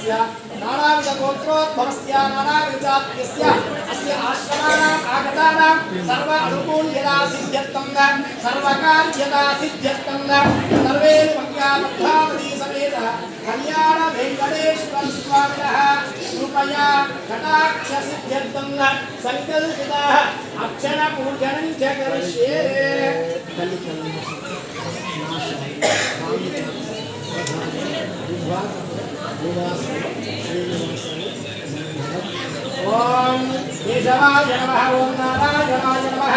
नानाविधगोत्रोद्भवस्य नानाविधजात्यस्य अस्य आश्रमाणाम् आगतानां सर्व अनुकूल्यता सिद्ध्यर्थं सर्वकार्यता सिद्ध्यर्थं सर्वे पद्मावती समेत कल्याण वेंकटेश्वर स्वामिनः कृपया कटाक्ष सिद्ध्यर्थं संकल्पितः अक्षर पूजनं च करिष्ये। ओम केशवाय नमः, ओम नारायणाय नमः,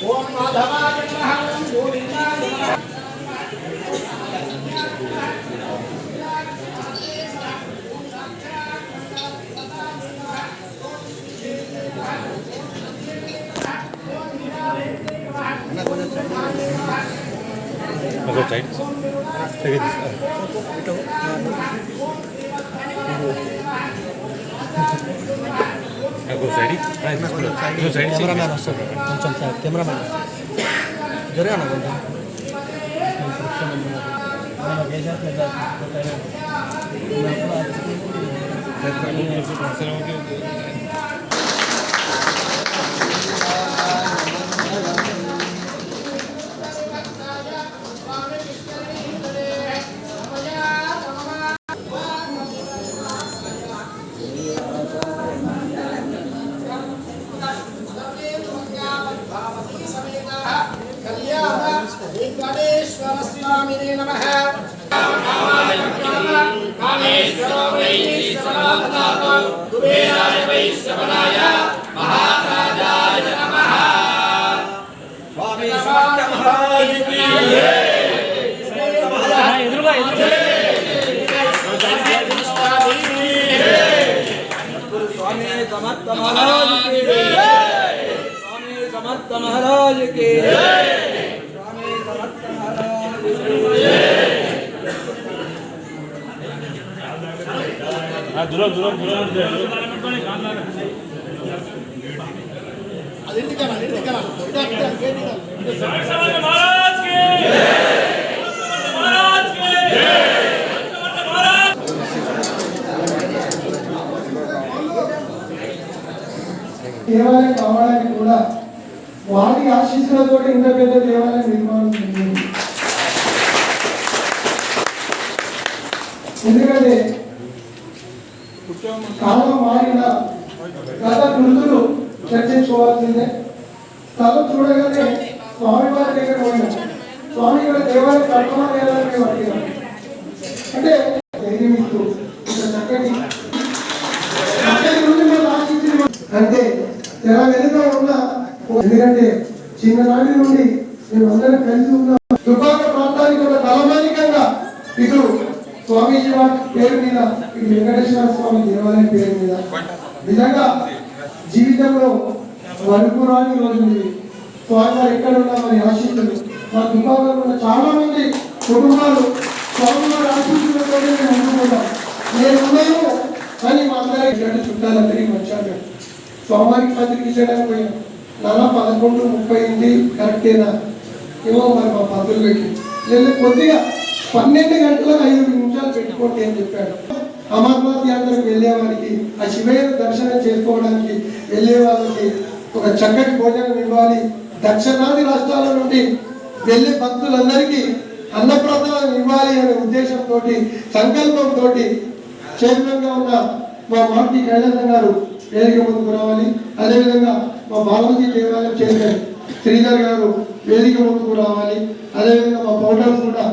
ओम माधवाय नमः, ओम गोविंदाय नमः। కెమెరామ్యాన్ వస్తాడు కొంచెం కెమెరామ్యాన్ జరగాను కొంచెం वेंकटेश्वर स्वामिने नमः। कामेश्वरो वैश्वरो कुबेराय वैश्वराय महाराजाय नमः। स्वामी समर्थ महाराज की जय। एदुरुगा स्वामी समर्थ महाराज की जय। स्वामी समर्थ महाराज की जय। दूर दूर दूर దేవాలయం కావడానికి కూడా వారి ఆశీస్సులతో ఇంత పెద్ద దేవాలయం నిర్మాణం జరిగింది. ఎందుకంటే కాలం మారిన గత గుర్తులు చర్చించుకోవాల్సిందే. స్థలం చూడగానే స్వామివారి దగ్గర పోయినా స్వామి గారి దేవాలయం కట్టమని వేయాలని మేము అడిగాం. అంటే ధైర్యం ఇస్తూ చక్కటి రోజు మేము ఆశించిన అంటే తెర వెనుక ఉన్న, ఎందుకంటే చిన్ననాటి నుండి మేము అందరం కలిసి ఉన్న దుర్భాగ ప్రాంతానికి ఒక తలమానికంగా ఇటు స్వామీజీ వారి పేరు మీద, ఇటు వెంకటేశ్వర స్వామి దేవాలయం పేరు మీద నిజంగా జీవితంలో వరకురాని రోజు స్వామివారు ఎక్కడ ఉన్నామని ఆశిస్తులు మా దుర్భాగంలో ఉన్న చాలా మంది కుటుంబాలు స్వామివారి ఆశిస్తులతో మేము అనుకుంటాం. నేను ఉన్నాను కానీ మా అందరి చుట్టాలందరికీ వచ్చాను. స్వామివారికి పత్రిక ఇచ్చడానికి పోయాం. 11:30 కరెక్టేనా ఏమో మరి మా పత్రులు పెట్టి లేదు కొద్దిగా 12 గంటలకు 5 నిమిషాలు పెట్టుకోండి అని చెప్పాడు. అమర్నాథ్ యాత్రకు వెళ్ళే వారికి, ఆ శివయ్య దర్శనం చేసుకోవడానికి వెళ్ళే వాళ్ళకి ఒక చక్కటి భోజనం ఇవ్వాలి. దక్షిణాది రాష్ట్రాల నుండి వెళ్ళే భక్తులందరికీ అన్నప్రసాదం ఇవ్వాలి అనే ఉద్దేశంతో, సంకల్పంతో చైర్మన్ గా ఉన్న మా మార్టీ కైలాసం గారు వేదిక ముందుకు రావాలి. అదేవిధంగా మా బాలాజీ దేవాలయం చైర్మన్ శ్రీధర్ గారు వేదిక ముందుకు రావాలి. అదేవిధంగా మా పౌడర్స్ కూడా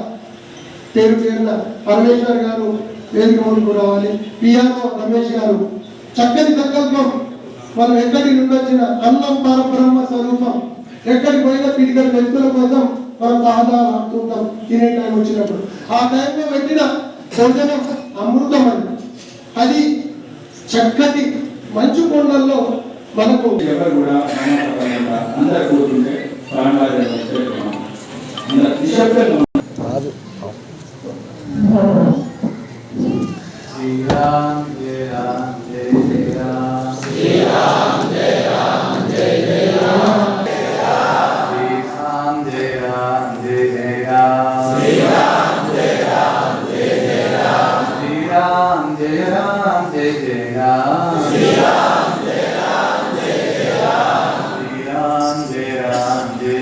పేరు పేరున పరమేశ్వర్ గారు వేదిక ముందుకు రావాలి. పిఆర్ఓ రమేష్ గారు చక్కని సంకల్పం. మనం ఎక్కడి నుండి వచ్చిన అన్నం పరబ్రహ్మ స్వరూపం, ఎక్కడికి పోయినా పిడికల వ్యక్తుల కోసం మనం ఆధారం ఆడుతుంటాం. తినే టైం వచ్చినప్పుడు ఆ టైంలో పెట్టిన భోజనం అమృతం అని, అది చక్కటి మంచు కొండల్లో మనకు ఎవరు కూడా అందరు కూర్చుంటే శ్రీరామ్ జయ రామ్ జయ జయ రామ్ శ్రీరామ్ జయ రామ్ జయ జయ రామ్ శ్రీరామ్ జయ రామ్ జయ జయ రామ్ శ్రీరామ్ జయ రామ్ జయ జయ రామ్ శ్రీరామ్ జయ రామ్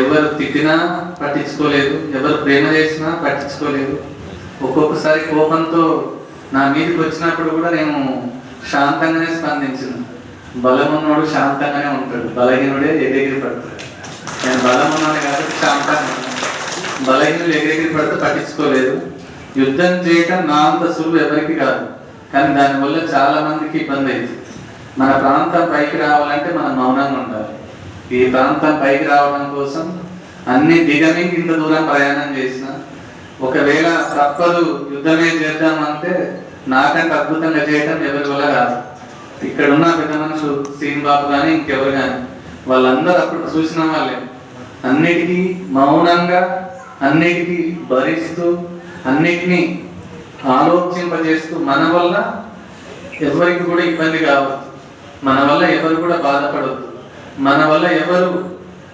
ఎవరు తిట్టినా పట్టించుకోలేదు, ఎవరు ప్రేమ చేసినా పట్టించుకోలేదు. ఒక్కొక్కసారి కోపంతో నా మీదకి వచ్చినప్పుడు కూడా నేను శాంతంగానే స్పందించిన. బలం ఉన్నవాడు శాంతంగానే ఉంటాడు, బలహీనుడే ఎగిరెగిరి పడతాడు. నేను బలం ఉన్నాను కాబట్టి శాంతంగా, బలహీనులు ఎగిరెగిరి పడితే పట్టించుకోలేదు. యుద్ధం చేయటం నా అంత సులువు ఎవరికి కాదు, కానీ దానివల్ల చాలా మందికి ఇబ్బంది అయింది. మన ప్రాంతం పైకి రావాలంటే మనం మౌనంగా ఉండాలి. ఈ ప్రాంతం పైకి రావడం కోసం అన్ని దిగమింగి ఇంత దూరం ప్రయాణం చేసిన, ఒకవేళ తప్పదు యుద్ధమే చేద్దామంటే నాకంటే అద్భుతంగా చేయటం ఎవరి వల్ల కాదు. ఇక్కడ ఉన్న పెద్ద మనుషులు శ్రీన్ బాబు కానీ ఇంకెవరు కానీ వాళ్ళందరూ అప్పుడు చూసిన వాళ్ళే. అన్నిటికీ మౌనంగా, అన్నిటికీ భరిస్తూ, అన్నిటినీ ఆలోచింపజేస్తూ మన వల్ల ఎవరికి కూడా ఇబ్బంది కావద్దు, మన వల్ల ఎవరు కూడా బాధపడవద్దు, మన వల్ల ఎవరు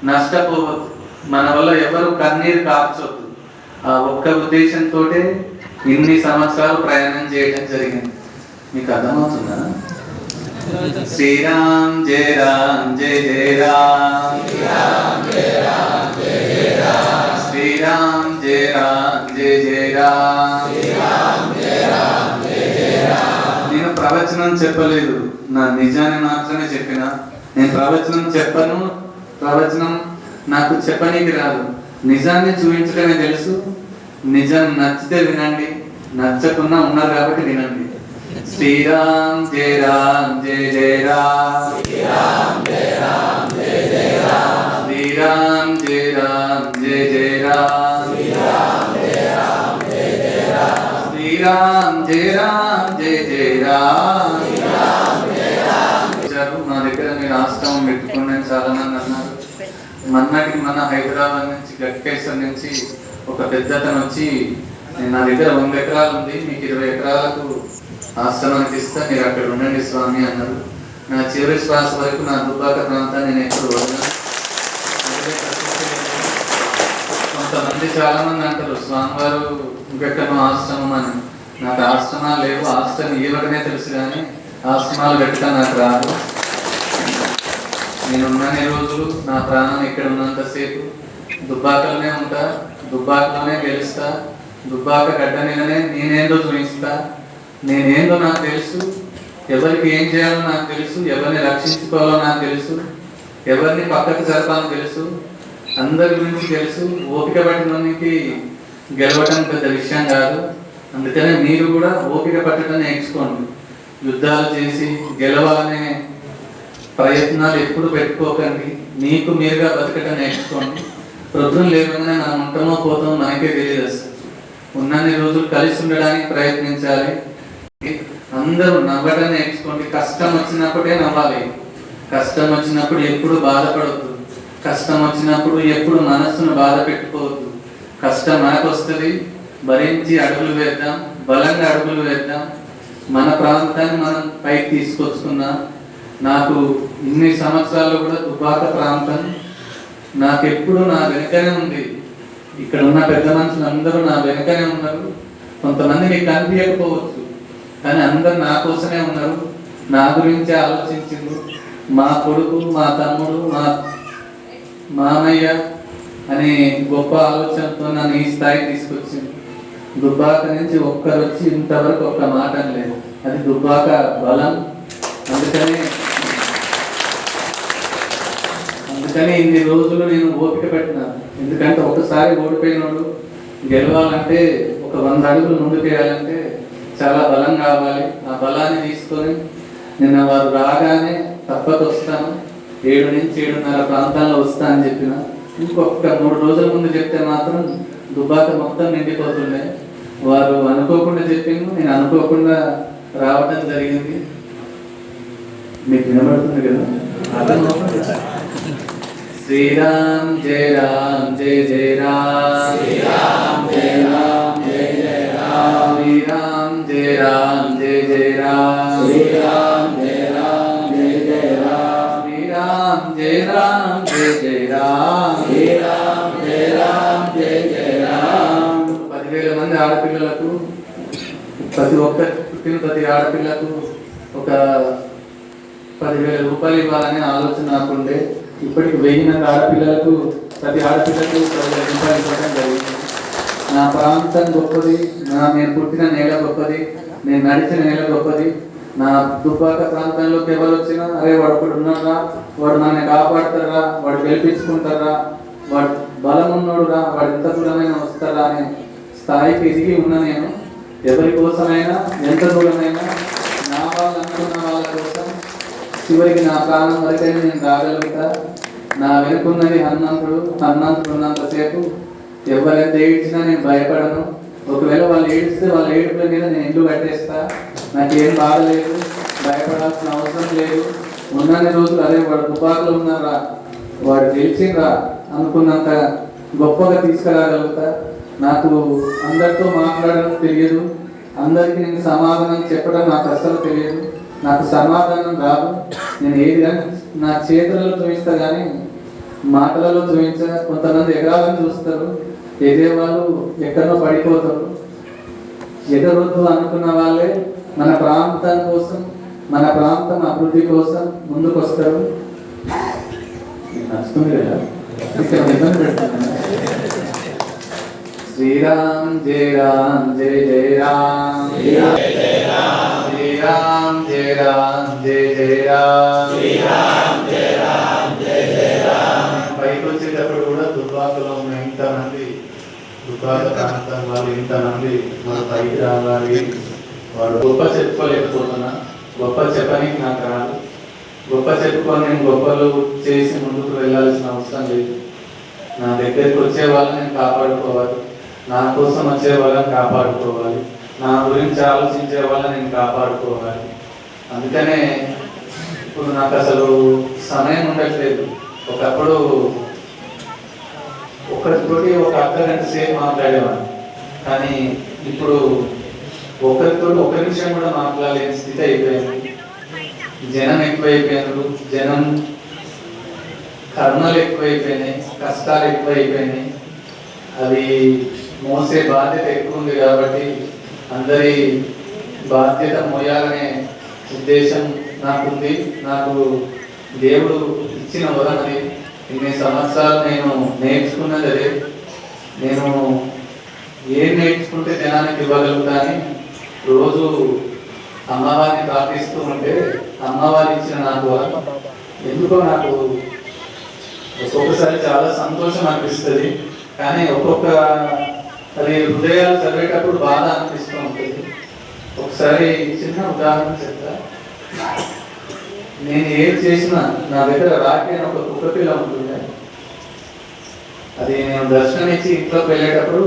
నష్టపోవద్దు, మన వల్ల ఎవరు కన్నీరు కార్చొద్దు. ఆ ఒక్క ఉద్దేశంతో ఇన్ని సంవత్సరాలు ప్రయాణం చేయడం జరిగింది. మీకు అర్థమవుతుందా? శ్రీరామ్ జయ రామ్ జయ జయ రామ్, శ్రీరామ్ జయ రామ్ జయ జయ రామ్. నేను ప్రవచనం చెప్పలేదు, నా నిజాన్ని మాత్రమే చెప్పిన. నేను ప్రవచనం చెప్పను, ప్రవచనం నాకు చెప్పనీకి రాదు. నిజాన్ని చూపించడమే తెలుసు. నిజం నచ్చితే వినండి, నచ్చకున్నా ఉన్నారు కాబట్టి వినండి. శ్రీరామ్ జయ రామ్ జయ జయ రామ్, శ్రీరామ్ జయ రామ్ జయ జయ రామ్, శ్రీరామ్ జయ రామ్ జయ జయ రామ్, శ్రీరామ్ జయ రామ్ జయ జయ రామ్, శ్రీరామ్ జయ రామ్ జయ జయ రామ్. మా దగ్గర మీరు ఆశ్రమం పెట్టుకుని చాలా మంది అన్నారు. మొన్నటికి మన హైదరాబాద్ నుంచి గట్కేశ్వర్ నుంచి ఒక పెద్దతను వచ్చి, నా దగ్గర 100 ఎకరాలు ఉంది, మీకు 20 ఎకరాలకు ఆశ్రమానికి ఇస్తా, మీరు అక్కడ ఉండండి స్వామి అన్నారు. నా చివరి శ్వాస వరకు నా దుబ్బాక ప్రాంతాన్ని నేను ఎప్పుడు వదలను. కొంతమంది చాలా మంది అంటారు స్వామివారు ఇంకెక్కడో ఆశ్రమం అని. నాకు ఆశ్రమాలు లేవు, ఆశ్రమం ఇవ్వడమే తెలుసు కానీ ఆశ్రమాలు పెట్టడం నాకు రాదు. నేను ఉన్నన్ని రోజులు నా ప్రాణం ఇక్కడ ఉన్నంతసేపు దుబ్బాకలోనే ఉంటా, దుబ్బాకలోనే గెలుస్తా, దుబ్బాక గడ్డ మీదనే నేనేందో చూపిస్తా. నేనేందో నాకు తెలుసు, ఎవరికి ఏం చేయాలో నాకు తెలుసు, ఎవరిని రక్షించుకోవాలో నాకు తెలుసు, ఎవరిని పక్కకు జరపాలో తెలుసు, అందరి గురించి తెలుసు. ఓపిక పట్టినోనికి గెలవటం పెద్ద విషయం కాదు. అందుకనే మీరు కూడా ఓపిక పట్టడం నేర్చుకోండి. యుద్ధాలు చేసి గెలవాలనే ప్రయత్నాలు ఎప్పుడు పెట్టుకోకండి. మీకు మీరుగా బతకటం నేర్చుకోండి. ప్రొద్దున లేవగానే మనం ఉంటామో పోతామో మనకే తెలియదు. అసలు ఉన్నన్ని రోజులు కలిసి ఉండడానికి ప్రయత్నించాలి. అందరూ నవ్వడం నేర్చుకోండి. కష్టం వచ్చినప్పుడే నవ్వాలి. కష్టం వచ్చినప్పుడు ఎప్పుడు బాధపడవద్దు. కష్టం వచ్చినప్పుడు ఎప్పుడు మనస్సును బాధ పెట్టుకోవద్దు. కష్టం మనకు వస్తుంది, భరించి అడుగులు వేద్దాం, బలంగా అడుగులు వేద్దాం. మన ప్రాంతాన్ని మనం పైకి తీసుకొచ్చుకున్నాం. నాకు ఇన్ని సంవత్సరాలు కూడా దుబ్బాక ప్రాంతం నాకు ఎప్పుడు నా వెనుకనే ఉంది. ఇక్కడ ఉన్న పెద్ద మనుషులు అందరూ నా వెనుకనే ఉన్నారు. కొంతమంది మీకు కనిపించకపోవచ్చు, కానీ అందరు నా కోసమే ఉన్నారు, నా గురించి ఆలోచించిండు. మా కొడుకు, మా తమ్ముడు, మా మామయ్య అనే గొప్ప ఆలోచనతో నన్ను ఈ స్థాయికి తీసుకొచ్చింది. దుబ్బాక నుంచి ఒక్కరు వచ్చి ఇంతవరకు ఒక్క మాట లేదు. అది దుబ్బాక బలం. అందుకని ఇన్ని రోజులు నేను ఓపిక పెట్టినాను. ఎందుకంటే ఒకసారి ఓడిపోయినోడు గెలవాలంటే, ఒక 100 అడుగులు ముందుకేయాలంటే చాలా బలం కావాలి. ఆ బలాన్ని తీసుకొని నిన్న వారు రాగానే తప్పక వస్తాను, 7 నుంచి 7:30 ప్రాంతాల్లో వస్తా అని చెప్పిన. ఇంకొక 3 రోజుల ముందు చెప్తే మాత్రం దుబ్బాక మొత్తం నిండిపోతుండే. వారు అనుకోకుండా చెప్పింది, నేను అనుకోకుండా రావడం జరిగింది. మీకు వినబడుతుంది కదా? శ్రీరామ్ జయ రామ్ జయ జయ రామ్, శ్రీరామ్ జయ రామ్ జయ జయ రామ్, శ్రీరామ్ జయ రామ్ జయ జయ రామ్, శ్రీరామ్ జయ రామ్ జయ జయ రామ్, శ్రీరామ్ జయ రామ్ జయ జయ రామ్, శ్రీరామ్ జయ రామ్ జయ జయ రామ్. 10,000 మంది ఆడపిల్లలకు, ప్రతి ఒక్క పుట్టిన ప్రతి ఆడపిల్లకు ఒక 10,000 రూపాయలు ఇవ్వాలనే ఆలోచన నాకుండే. ఇప్పటికి 1000 మంది ఆడపిల్లలకు ప్రతి ఆడపిల్లకు 10,000 రూపాయలు ఇవ్వడం జరిగింది. నా ప్రాంతం గొప్పది, నేను పుట్టిన నేల గొప్పది, నేను నడిచిన నేల గొప్పది. నా దుబ్బాక ప్రాంతంలోకి ఎవరు వచ్చినా అరే వాడు ఒకడు ఉన్నారా, వాడు నన్ను కాపాడుతారా, వాడు గెలిపించుకుంటారా, వాడు బలం ఉన్నోడురా, వాడు ఎంత దూరమైనా వస్తారా అనే స్థాయికి ఎదిగి ఉన్నా నేను. ఎవరి కోసమైనా ఎంత దూరమైనా నా వాళ్ళు అనుకున్న వాళ్ళ కోసం చివరికి నా ప్రాణం వరకైనా నేను రాగలుగుతా. నా వెనుకున్నది హనుమంతుడు ఉన్నంతసేపు ఎవరైతే ఏడ్చినా నేను భయపడను. ఒకవేళ వాళ్ళు ఏడిస్తే వాళ్ళ ఏడుపుల మీద నేను ఇల్లు కట్టేస్తా. నాకేం బాధ లేదు, భయపడాల్సిన అవసరం లేదు. ఉన్నన్ని రోజులు అదే వాడు తుపాకులు ఉన్నారా, వాడు గెలిచిండ్రా అనుకున్నంత గొప్పగా తీసుకురాగలుగుతా. నాకు అందరితో మాట్లాడడం తెలియదు, అందరికీ నేను సమాధానం చెప్పడం నాకు అస్సలు తెలియదు. నాకు సమాధానం రాదు. నేను ఏది కానీ నా చేతులలో చూపిస్తా కానీ మాటలలో చూపించ. కొంతమంది ఎగరాలని చూస్తారు, ఎగిరే వాళ్ళు ఎక్కడో పడిపోతారు. ఎగరొద్దు అనుకున్న వాళ్ళే మన ప్రాంతం కోసం, మన ప్రాంతం అభివృద్ధి కోసం ముందుకు వస్తారు. నచ్చుతుంది కదా, ఇక్కడ ఇబ్బంది పెడుతున్నా. శ్రీరామ్ జయ రామ్ జయ జయ రామ్, శ్రీరామ్ జయ రామ్ జయ జయ రామ్, పైకి వచ్చేటప్పుడు కూడా దుబ్బాకలో ఉన్న ఇంతమంది దుబ్బాక ప్రాంతం వాళ్ళు ఇంతమంది మన పైకి రావాలి. వాడు గొప్ప చెప్పుకోలేకపోతున్నా, గొప్ప చెప్పడానికి నాకు రాదు. గొప్ప చెప్పుకొని నేను గొప్పలు చేసి ముందుకు వెళ్ళాల్సిన అవసరం లేదు. నా దగ్గరికి వచ్చే వాళ్ళని నేను కాపాడుకోవాలి, నా కోసం వచ్చే వాళ్ళని కాపాడుకోవాలి, నా గురించి ఆలోచించే వాళ్ళని నేను కాపాడుకోవాలి. అందుకనే ఇప్పుడు నాకు అసలు సమయం ఉండట్లేదు. ఒకప్పుడు ఒకరితోటి ఒక అర్ధగంట సేపు మాట్లాడేవాడిని, కానీ ఇప్పుడు ఒకరితో ఒక నిమిషం కూడా మాట్లాడలేని స్థితి అయిపోయింది. జనం ఎక్కువైపోయినారు, జనం కర్మలు ఎక్కువైపోయినాయి, కష్టాలు ఎక్కువైపోయినాయి. అది మోసే బాధ్యత ఎక్కువ ఉంది కాబట్టి అందరి బాధ్యత మోయాలనే ఉద్దేశం నాకుంది. నాకు దేవుడు ఇచ్చిన వరం అది. ఇన్ని సంవత్సరాలు నేను నేర్చుకున్నది అదే. నేను ఏం నేర్చుకుంటే జనానికి ఇవ్వగలుగుతా అని రోజు అమ్మవారిని ప్రార్థిస్తూ ఉంటే అమ్మవారి ఇచ్చిన నాకు వరం. ఎందుకో నాకు ఒక్కొక్కసారి చాలా సంతోషం అనిపిస్తుంది, కానీ అది హృదయాలు చదివేటప్పుడు బాధ అనిపిస్తూ ఉంటుంది. ఒకసారి చిన్న ఉదాహరణ చెప్తా. నేను ఏం చేసినా నా దగ్గర రాకే అని ఒక కుక్క పిల్ల ఉంటుండే. అది నేను దర్శనం ఇచ్చి ఇంట్లోకి వెళ్ళేటప్పుడు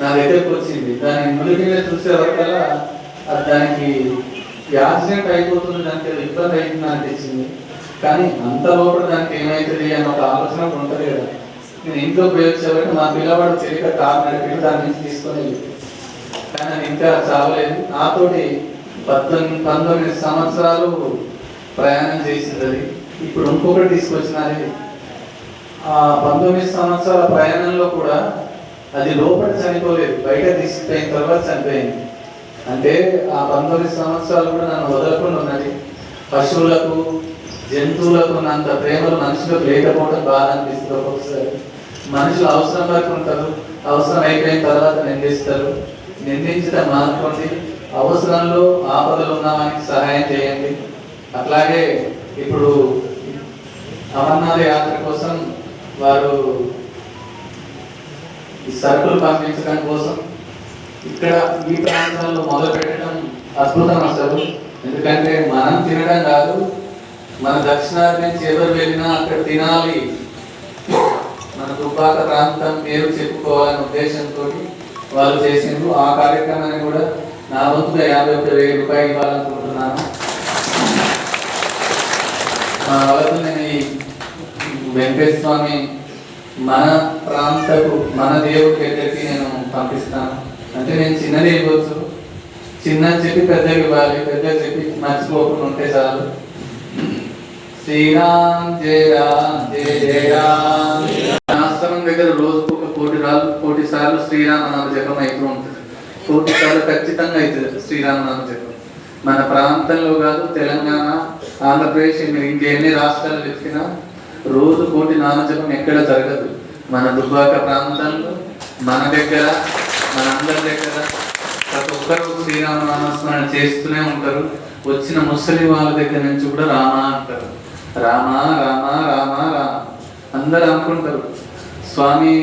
నా దగ్గరకు వచ్చింది. దాని ములికి చూసే వరకల్లా అది దానికి యాక్సిడెంట్ అయిపోతుంది, దానికి ఇబ్బంది అవుతుంది అనిపించింది. కానీ అంత లోపల దానికి ఏమవుతుంది అని ఒక ఆలోచన ఉంటుంది కదా. నేను ఇంట్లో ఉపయోగించేవాడికి మా పిల్లవాడు తెలియక కారు నడిపి దాని నుంచి తీసుకొని, కానీ అది ఇంకా చావలేదు. నాతోటి 19 సంవత్సరాలు ప్రయాణం చేసింది అది. ఇప్పుడు ఇంకొకటి తీసుకొచ్చినది. ఆ 19 సంవత్సరాల ప్రయాణంలో కూడా అది లోపల చనిపోలేదు, బయట తీసుకుపోయిన తర్వాత చనిపోయింది. అంటే ఆ 19 సంవత్సరాలు కూడా నన్ను వదలకుండా ఉన్నది. పశువులకు జంతువులకు ఉన్నంత ప్రేమలు మనుషులకు లేకపోవడం బాధ అనిపిస్తుంది. ఒక్కొక్కసారి మనుషులు అవసరం వరకు ఉంటారు, అవసరం అయిపోయిన తర్వాత నిందిస్తారు. నిందించడం మానుకోండి, అవసరంలో ఆపదలు ఉన్న వారికి సహాయం చేయండి. అట్లాగే ఇప్పుడు అమర్నాథ యాత్ర కోసం వారు ఈ సరుకులు పంపించడం కోసం ఇక్కడ ఈ ప్రాంతాల్లో మొదలు పెట్టడం అద్భుతం అసలు. ఎందుకంటే మనం తినడం కాదు, మన దక్షిణాది నుంచి ఎవరు వెళ్ళినా అక్కడ తినాలి, మన దుబ్బాక ప్రాంతం పేరు చెప్పుకోవాలనే ఉద్దేశంతో వాళ్ళు చేసిండ్రు. ఆ కార్యక్రమాన్ని కూడా నా వంతుగా 51,000 రూపాయలు ఇవ్వాలనుకుంటున్నాను. మా వాళ్ళతో నేను ఈ వెంకటేశ్వర స్వామి మన ప్రాంతకు మన దేవుడి దగ్గరికి నేను పంపిస్తాను. అంటే నేను చిన్నది ఇవ్వచ్చు, చిన్న చెప్పి పెద్దకి ఇవ్వాలి, పెద్ద చెప్పి మర్చిపోకుండా ఉంటే చాలు. శ్రీరామ్ జయ రామ్ జయ జయ రామ్. ఆశ్రమం దగ్గర రోజుకు 1,000 సార్లు శ్రీరామనామ జపం అవుతూ ఉంటుంది. 1,000 సార్లు ఖచ్చితంగా అవుతుంది శ్రీరామనామ జపం. మన ప్రాంతంలో కాదు, తెలంగాణ, ఆంధ్రప్రదేశ్, మీరు ఇంకెన్ని రాష్ట్రాలు వెతికినా రోజు కోటి నామజపం ఎక్కడ జరగదు. మన దుబ్బాక ప్రాంతంలో, మన దగ్గర, మన అందరి దగ్గర ప్రతి ఒక్కరు శ్రీరామనామస్మరణ చేస్తూనే ఉంటారు. వచ్చిన ముసలి వాళ్ళ దగ్గర నుంచి కూడా రామ అంటారు. రామ రామ రామ రామ అందరూ అనుకుంటారు, స్వామి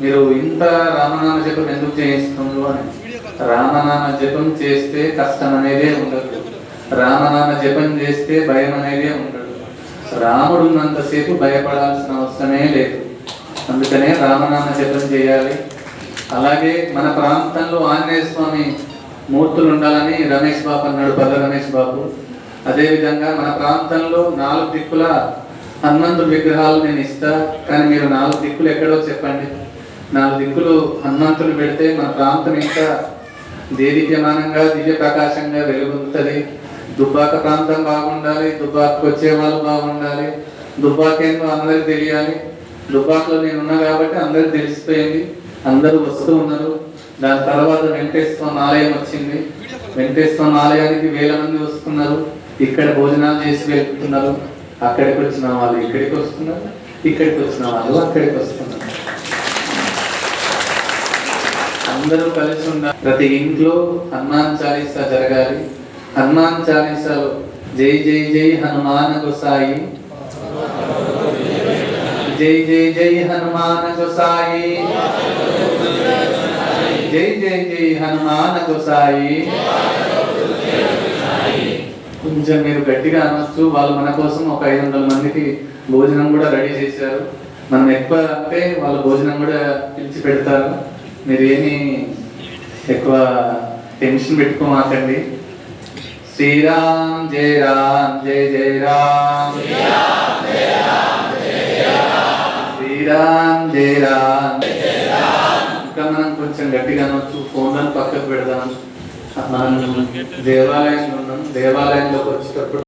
మీరు ఇంత రామనామ జపం ఎందుకు చేయిస్తున్నారు అని. రామనామ జపం చేస్తే కష్టం అనేదే ఉండదు. రామనామ జపం చేస్తే భయం అనేదే ఉండదు. రాముడు ఉన్నంతసేపు భయపడాల్సిన అవసరమే లేదు. అందుకనే రామనామ జపం చేయాలి. అలాగే మన ప్రాంతంలో ఆంజనేయ స్వామి మూర్తులు ఉండాలని రమేష్ బాబు అన్నాడు, పల్ల రమేష్ బాబు. అదేవిధంగా మన ప్రాంతంలో 4 దిక్కుల హనుమంతుడి విగ్రహాలు నేను ఇస్తా, కానీ మీరు 4 దిక్కులు ఎక్కడో చెప్పండి. 4 దిక్కులు హనుమంతులు పెడితే మన ప్రాంతం ఇంకా దేదీప్యమానంగా దివ్య ప్రకాశంగా వెలుగుతుంది. దుబ్బాక ప్రాంతం బాగుండాలి, దుబ్బాకు వచ్చే వాళ్ళు బాగుండాలి, దుబ్బాకేందో అందరికి తెలియాలి. దుబ్బాకలో నేను ఉన్నా కాబట్టి అందరికి తెలిసిపోయింది, అందరూ వస్తూ ఉన్నారు. దాని తర్వాత వెంకటేశ్వర ఆలయం వచ్చింది. వెంకటేశ్వర ఆలయానికి వేల మంది వస్తున్నారు. ఇక్కడ భోజనాలు చేసి వెళ్తున్నారు. అక్కడికి వచ్చిన వాళ్ళు ఇక్కడికి వస్తున్నారు, ఇక్కడికి వచ్చిన వాళ్ళు అక్కడికి వస్తున్నారు. అందరూ కలిసి ఉండాలి. ప్రతి ఇంట్లో హనుమాన్ చాలీసా జరగాలి. హనుమాన్ చాలీసాలో జై జై జై హనుమాన్ గోసాయి, జై జై జై హనుమాన్ గోసాయి, జై జై జై హనుమాన్ గోసాయి. కొంచెం మీరు గట్టిగా అనొచ్చు. వాళ్ళు మన కోసం ఒక 500 మందికి భోజనం కూడా రెడీ చేశారు. మనం ఎక్కువ అంటే వాళ్ళు భోజనం కూడా పిలిచి పెడతారు. మీరు ఏమి ఎక్కువ టెన్షన్ పెట్టుకోమాకండి. శ్రీరామ్ జయ రామ్ జయ జయ రామ్, శ్రీరామ్ జయ రామ్. ఇంకా మనం కొంచెం గట్టిగా అనొచ్చు. ఫోన్లను పక్కకు పెడదాం. మనం దేవాలయంలో ఉన్నాం. దేవాలయంలోకి వచ్చేటప్పుడు